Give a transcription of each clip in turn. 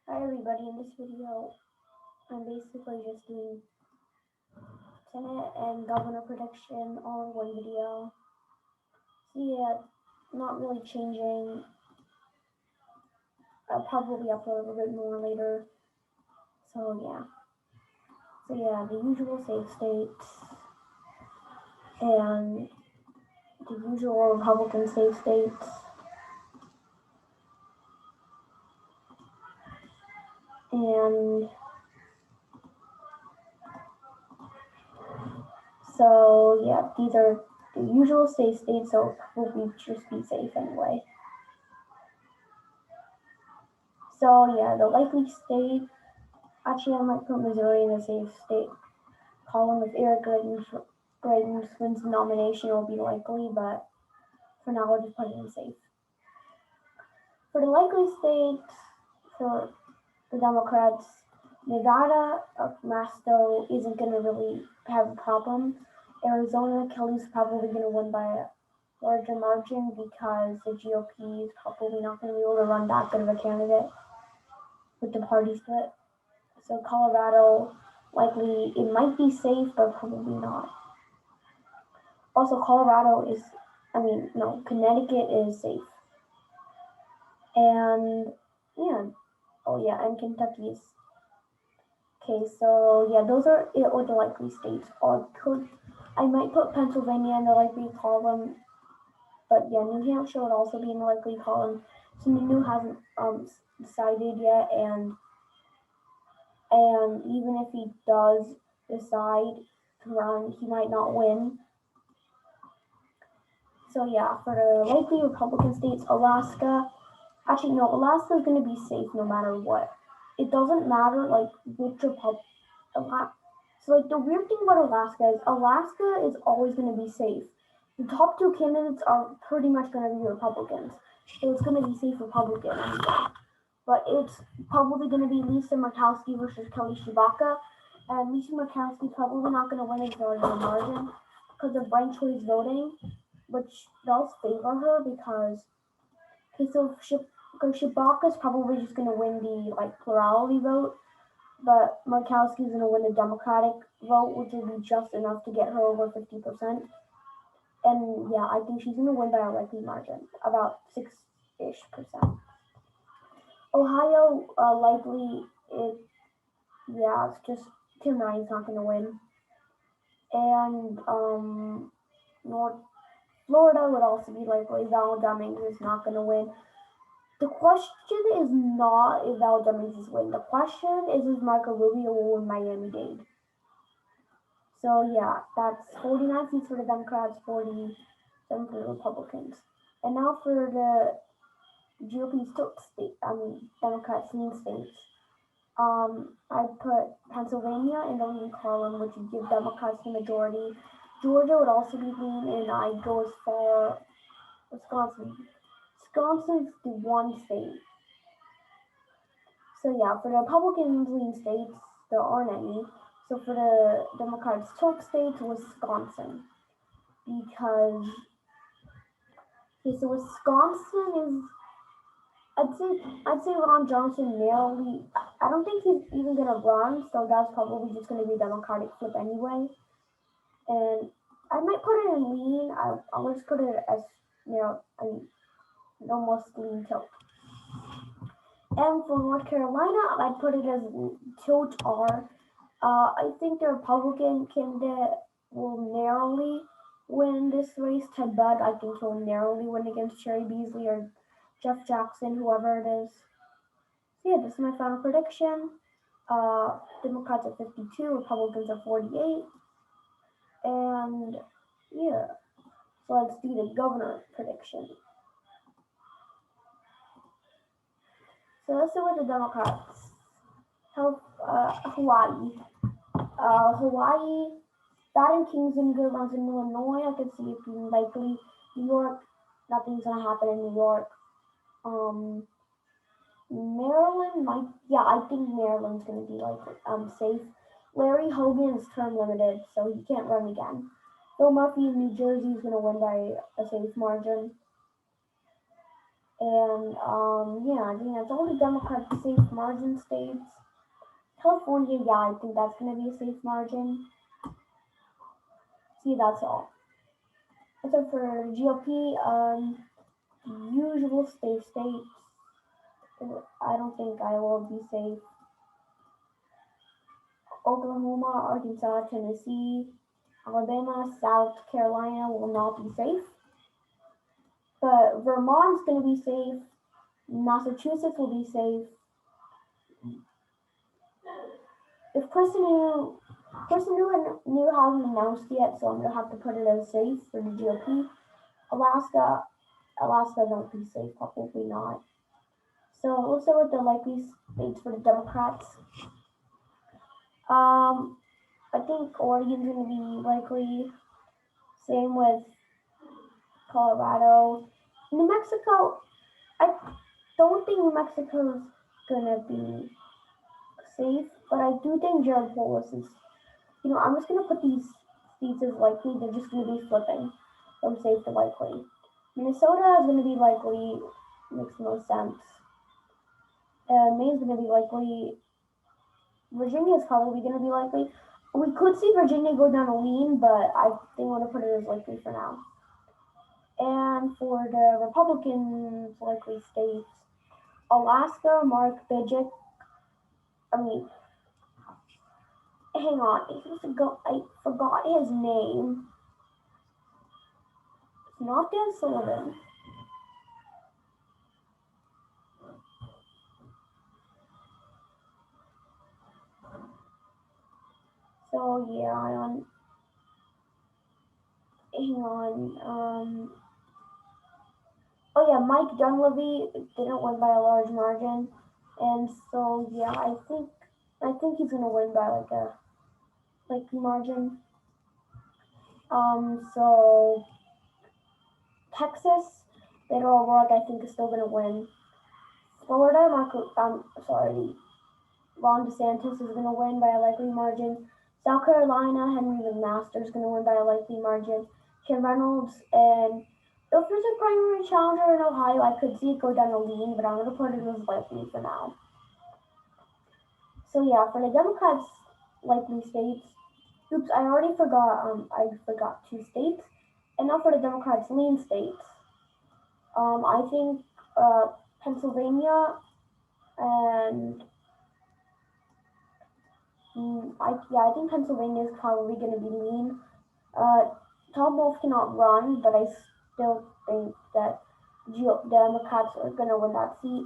Hi everybody, in this video I'm basically just doing Senate and governor prediction all in one video. So yeah, not really changing. I'll probably upload a little bit more later. So yeah. So yeah, the usual safe states and the usual Republican safe states. And so yeah, these are the usual safe states, so probably just be safe anyway. So yeah, the likely state. Actually, I might put Missouri in the safe state column. If Eric Greitens wins the nomination, it will be likely, but for now, we'll just put it in safe. For the likely states, for the Democrats, Nevada, Masto isn't going to really have a problem. Arizona, Kelly's probably going to win by a larger margin because the GOP is probably not going to be able to run that good of a candidate with the party split. So Colorado, likely it might be safe, but probably not. Also, Connecticut is safe, and yeah, oh yeah, and Kentucky is okay. So yeah, those are it with the likely states. I might put Pennsylvania in the likely column, but yeah, New Hampshire would also be in the likely column. So New hasn't decided yet, and even if he does decide to run, he might not win. So yeah, for the likely Republican states, Alaska. Actually, no, Alaska is going to be safe no matter what. It doesn't matter like which So like the weird thing about Alaska is always going to be safe. The top two candidates are pretty much going to be Republicans, so it's going to be safe Republican anyway. But it's probably going to be Lisa Murkowski versus Kelly Tshibaka, and Lisa Murkowski probably not going to win a very large margin because of ranked choice voting, which does favor her because okay, so Tshibaka's probably just going to win the like plurality vote, but Murkowski's going to win the Democratic vote, which will be just enough to get her over 50%. And yeah, I think she's going to win by a likely margin, about 6-ish%. Ohio, likely, it's just Tim Ryan's not going to win. And North Florida would also be likely. Val Demings is not going to win. The question is not if Val Demings is win. The question is if Marco Rubio will win Miami-Dade. So yeah, that's 49 seats for the Democrats, 47 for the Republicans. And now for the GOP Democrat swing states. I put Pennsylvania in the leading column, which would give Democrats the majority. Georgia would also be lean, and I'd go as far Wisconsin. Wisconsin's the one state. So yeah, for the Republicans lean states, there aren't any. So for the Democrats choke states, Wisconsin. Because okay, so Wisconsin is I'd say Ron Johnson narrowly. I don't think he's even gonna run, so that's probably just gonna be a Democratic flip anyway. And I might put it in lean. I'll just put it as almost lean tilt. And for North Carolina, I'd put it as tilt R. I think the Republican candidate will narrowly win this race. Ted Budd, I think he'll narrowly win against Cherry Beasley or Jeff Jackson, whoever it is. So yeah, this is my final prediction. Democrats are 52, Republicans are 48. And yeah, so let's do the governor prediction. So let's start with the Democrats. Hawaii. Hawaii, bad in Kingston, good runs in Illinois. I could see it being likely. New York, nothing's gonna happen in New York. Maryland might, yeah, I think Maryland's gonna be safe. Larry Hogan is term limited, so he can't run again. Phil Murphy in New Jersey is gonna win by a safe margin. And yeah, I think that's all the Democrats safe margin states. California, yeah, I think that's gonna be a safe margin. See, that's all. So for GOP, usual safe states. I don't think I will be safe. Oklahoma, Arkansas, Tennessee, Alabama, South Carolina will not be safe. But Vermont's going to be safe. Massachusetts will be safe. If Kristen New hasn't announced yet, so I'm going to have to put it as safe for the GOP. Alaska won't be safe, probably not. So let's start with the likely states for the Democrats. I think Oregon's going to be likely. Same with Colorado. New Mexico, I don't think New Mexico's gonna be safe, but I do think Jared Polis is. I'm just gonna put these states as likely. They're just gonna be flipping from safe to likely. Minnesota is gonna be likely. Makes the most sense. Maine's gonna be likely. Virginia is probably gonna be likely. We could see Virginia go down a lean, but I think I'm gonna put it as likely for now. And for the Republicans likely states, Alaska, Mark Bijic. I mean, hang on. I forgot his name. It's not Dan Sullivan. So yeah, hang on. Oh yeah, Mike Dunleavy didn't win by a large margin, and so yeah, I think he's gonna win by like margin. So Texas, Beto O'Rourke, I think is still gonna win. Florida, Ron DeSantis is gonna win by a likely margin. South Carolina, Henry McMaster is gonna win by a likely margin. Kim Reynolds, and if there's a primary challenger in Ohio, I could see it go down a lean, but I'm gonna put it as likely for now. So yeah, for the Democrats' likely states. Oops, I already forgot. I forgot 2 states, and now for the Democrats' lean states. I think Pennsylvania and I think Pennsylvania is probably going to be lean. Tom Wolf cannot run, but I still think that Democrats are going to win that seat.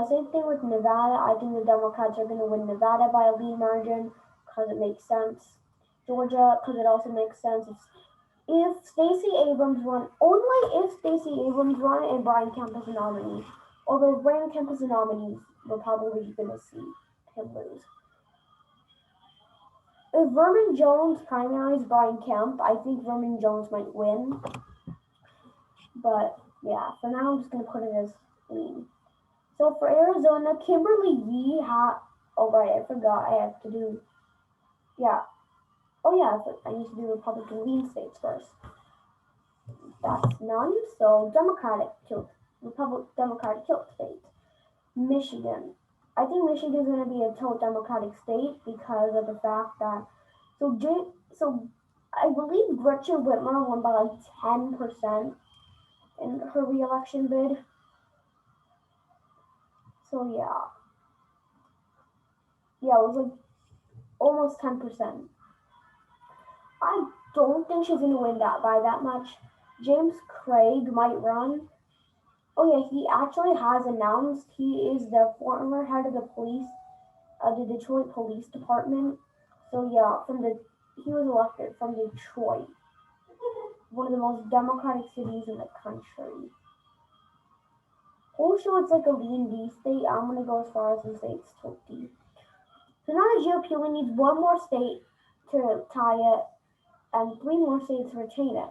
Same thing with Nevada. I think the Democrats are going to win Nevada by a lean margin because it makes sense. Georgia, because it also makes sense. If Stacey Abrams run, only if Stacey Abrams run and Brian Kemp is a nominee. Although Brian Kemp is a nominee, we're probably going to see him lose. If Vermin Jones primaries Brian Kemp, I think Vermin Jones might win. But yeah, for now I'm just gonna put it as lean. So for Arizona, Kimberly Yee oh right, I forgot I have to do oh yeah, I need to do Republican lean states first. That's none, so Democratic tilt state. Michigan. I think Michigan's gonna be a tilt Democratic state because of the fact that so I believe Gretchen Whitmer won by like 10% in her re-election bid. So yeah, it was like almost 10%. I don't think she's gonna win that by that much. James Craig might run. Oh yeah, he actually has announced he is the former head of the the Detroit Police Department. So yeah, he was elected from Detroit, one of the most democratic cities in the country. Also, it's like a lean D state. I'm gonna go as far as and say it's tilt D. So now the GOP only needs one more state to tie it, and 3 more states to retain it.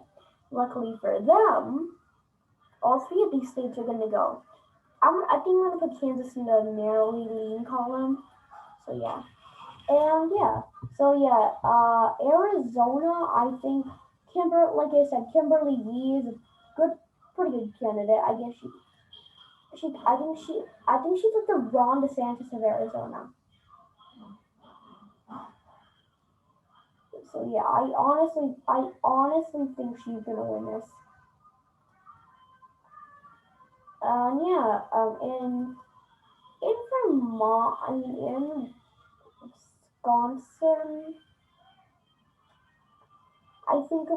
Luckily for them, all 3 of these states are gonna go. I think I'm gonna put Kansas in the narrowly lean column. So yeah. And yeah, Arizona, I think like I said, Kimberly Yee is a pretty good candidate. I guess I think she's like the Ron DeSantis of Arizona. So yeah, I honestly think she's gonna win this. Yeah, in Vermont, I mean in Wisconsin, I think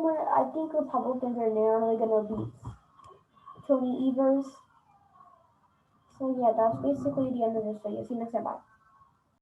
Republicans are narrowly gonna beat Tony Evers. So yeah, that's basically the end of this video. See you next time. Bye.